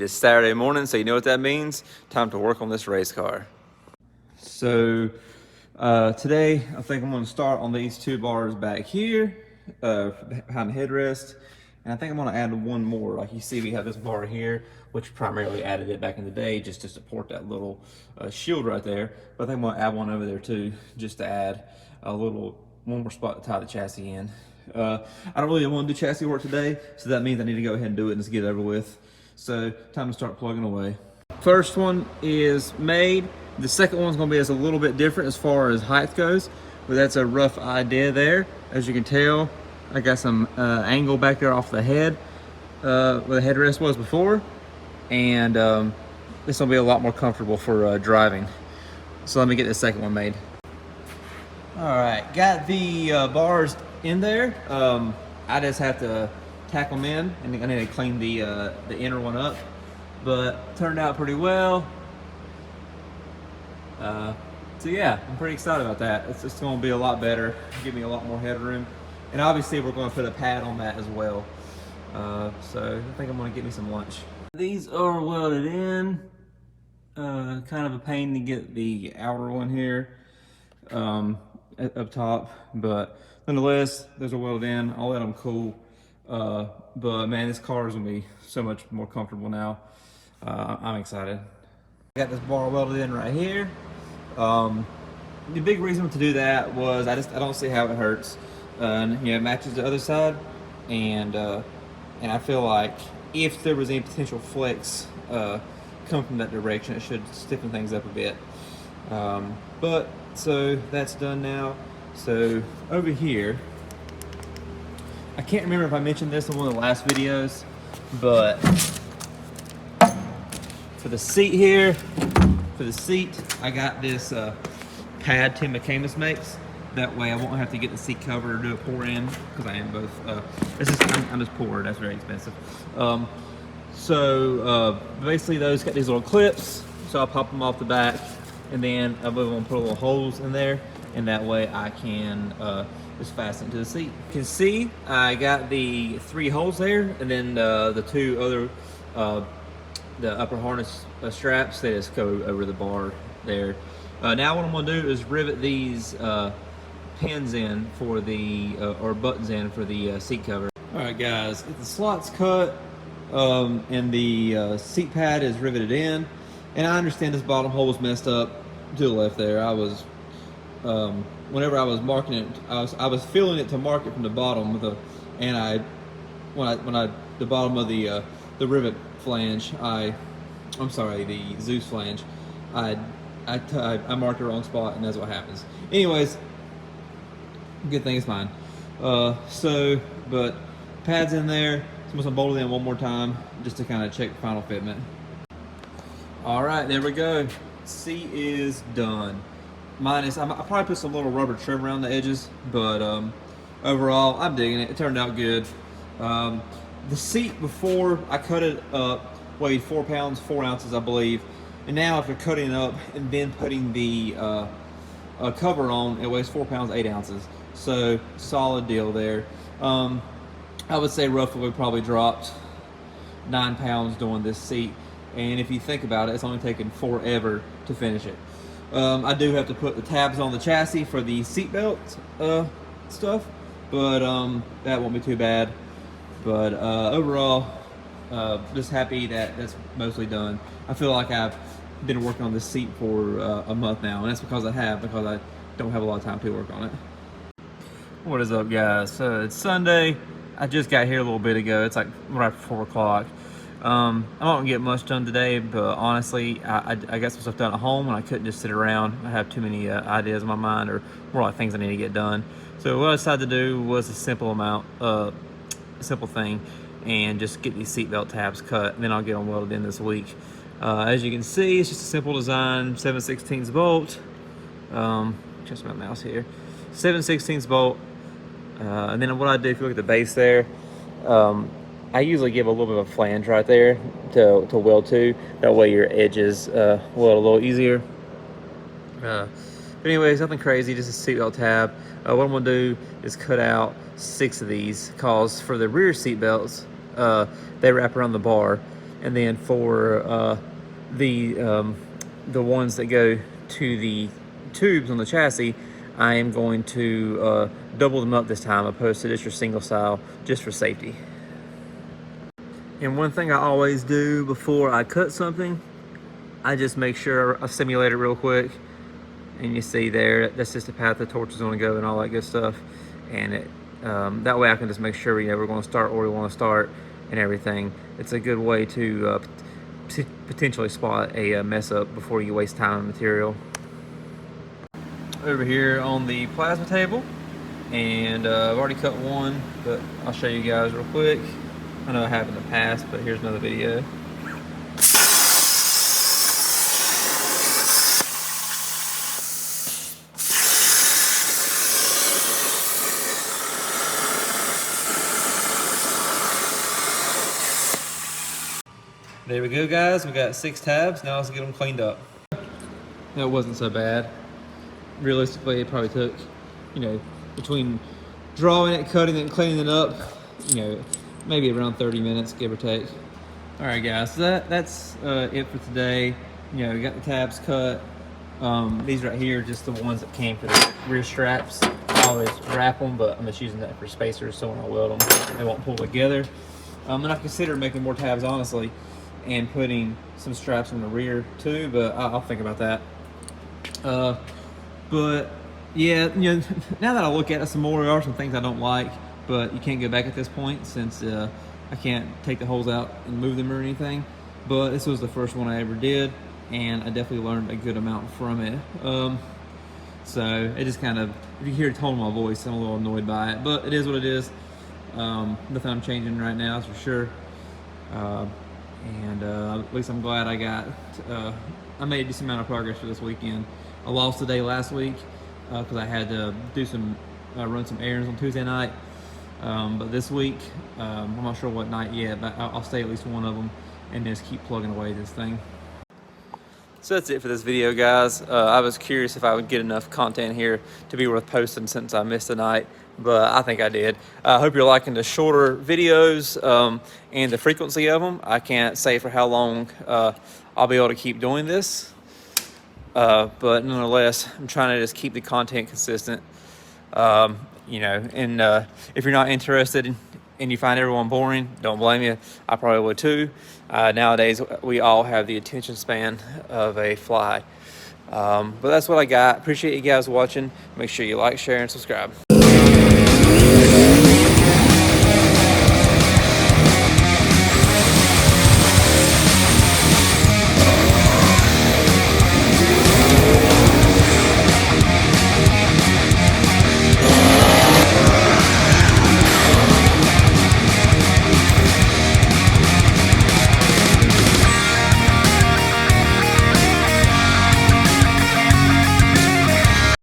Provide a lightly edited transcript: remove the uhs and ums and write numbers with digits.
is Saturday morning, so you know what that means. Time to work on this race car. So today, I think I'm going to start on these two bars back here, behind the headrest. And I think I'm going to add one more. Like you see, we have this bar here, which primarily added it back in the day just to support that little shield right there. But I think I'm going to add one over there too, just to add one more spot to tie the chassis in. I don't really want to do chassis work today, so that means I need to go ahead and do it and just get it over with. So time to start plugging away. First one is made. The second one's going to be a little bit different as far as height goes, but that's a rough idea there. As you can tell, I got some angle back there off the head, where the headrest was before, and this will be a lot more comfortable for driving. So let me get the second one made. All right, got the bars in there. I just have to tack them in, and I need to clean the inner one up, but turned out pretty well. So yeah, I'm pretty excited about that. It's just going to be a lot better, give me a lot more headroom, and obviously we're going to put a pad on that as well. So I think I'm going to get me some lunch. These are welded in. Kind of a pain to get the outer one here up top, but nonetheless, those are welded in. I'll let them cool. But man, this car is going to be so much more comfortable now. I'm excited. I got this bar welded in right here. The big reason to do that was I don't see how it hurts. It matches the other side, and I feel like if there was any potential flex come from that direction, it should stiffen things up a bit. But so that's done now. So over here, I can't remember if I mentioned this in one of the last videos, but for the seat here, I got this pad Tim McCamus makes. That way I won't have to get the seat cover or do a pour in, because I am both. I'm just poor, that's very expensive. So basically those got these little clips, so I'll pop them off the back, and then I'm going to put little holes in there, and that way I can just fasten it to the seat. You can see I got the 3 holes there, and then the 2 other the upper harness straps, they just go over the bar there. Now what I'm going to do is rivet these pins in for the or buttons in for the seat cover. All right, guys, the slot's cut and the seat pad is riveted in, and I understand this bottom hole was messed up to the left there. I was whenever I was marking it, I was feeling it to mark it from the bottom of the, and the bottom of the rivet flange, I'm sorry, the Zeus flange, I marked the wrong spot, and that's what happens. Anyways, good thing it's mine. But pads in there. So I'm gonna bolt it in one more time just to kind of check the final fitment. All right, there we go. Seat is done. I probably put some little rubber trim around the edges, but overall, I'm digging it. It turned out good. The seat before I cut it up weighed 4 pounds 4 ounces, I believe, and now after cutting it up and then putting the cover on, it weighs 4 pounds 8 ounces. So solid deal there. I would say roughly we probably dropped 9 pounds doing this seat, and if you think about it, it's only taken forever to finish it. I do have to put the tabs on the chassis for the seatbelt stuff, but that won't be too bad. But overall, just happy that that's mostly done. I feel like I've been working on this seat for a month now, and that's because I don't have a lot of time to work on it. What is up, guys? So it's Sunday. I just got here a little bit ago. It's like right after 4 o'clock. I don't get much done today, but honestly, I got some stuff done at home, and I couldn't just sit around. I have too many ideas in my mind, or more like things I need to get done. So what I decided to do was a simple thing, and just get these seatbelt tabs cut, and then I'll get them welded in this week. As you can see, it's just a simple design, 7/16 bolt. Just my mouse here. 7/16 bolt. And then what I do, if you look at the base there, I usually give a little bit of a flange right there to weld to. That way your edges weld a little easier. But anyways, nothing crazy, just a seatbelt tab. What I'm gonna do is cut out 6 of these, cause for the rear seatbelts, they wrap around the bar. And then for the ones that go to the tubes on the chassis, I am going to double them up this time opposed to just your single style, just for safety. And one thing I always do before I cut something, I just make sure I simulate it real quick. And you see there, that's just the path the torch is going to go and all that good stuff. And it that way I can just make sure we're going to start where we want to start and everything. It's a good way to potentially spot a mess up before you waste time and material. Over here on the plasma table, and I've already cut one, but I'll show you guys real quick. I know I have in the past, but here's another video. There we go, guys. We got 6 tabs. Now let's get them cleaned up. That wasn't so bad. Realistically, it probably took, between drawing it, cutting it, and cleaning it up, maybe around 30 minutes, give or take. All right, guys. So that's it for today. We got the tabs cut. These right here are just the ones that came for the rear straps. I always wrap them, but I'm just using that for spacers, so when I weld them, they won't pull together. And I consider making more tabs, honestly, and putting some straps in the rear too, but I'll think about that. But yeah, now that I look at it some more, there are some things I don't like, but you can't go back at this point since I can't take the holes out and move them or anything. But this was the first one I ever did, and I definitely learned a good amount from it. So it just kind of, if you hear a tone in my voice, I'm a little annoyed by it, but it is what it is. Nothing I'm changing right now, that's for sure. And at least I'm glad I made a decent amount of progress for this weekend. I lost a day last week because I had to do run some errands on Tuesday night. But this week, I'm not sure what night yet, but I'll stay at least one of them and just keep plugging away this thing. So that's it for this video, guys. I was curious if I would get enough content here to be worth posting since I missed a night, but I think I did. I hope you're liking the shorter videos and the frequency of them. I can't say for how long I'll be able to keep doing this, but nonetheless, I'm trying to just keep the content consistent. And if you're not interested and you find everyone boring, don't blame you. I probably would too. Nowadays, we all have the attention span of a fly. But that's what I got. Appreciate you guys watching. Make sure you like, share, and subscribe.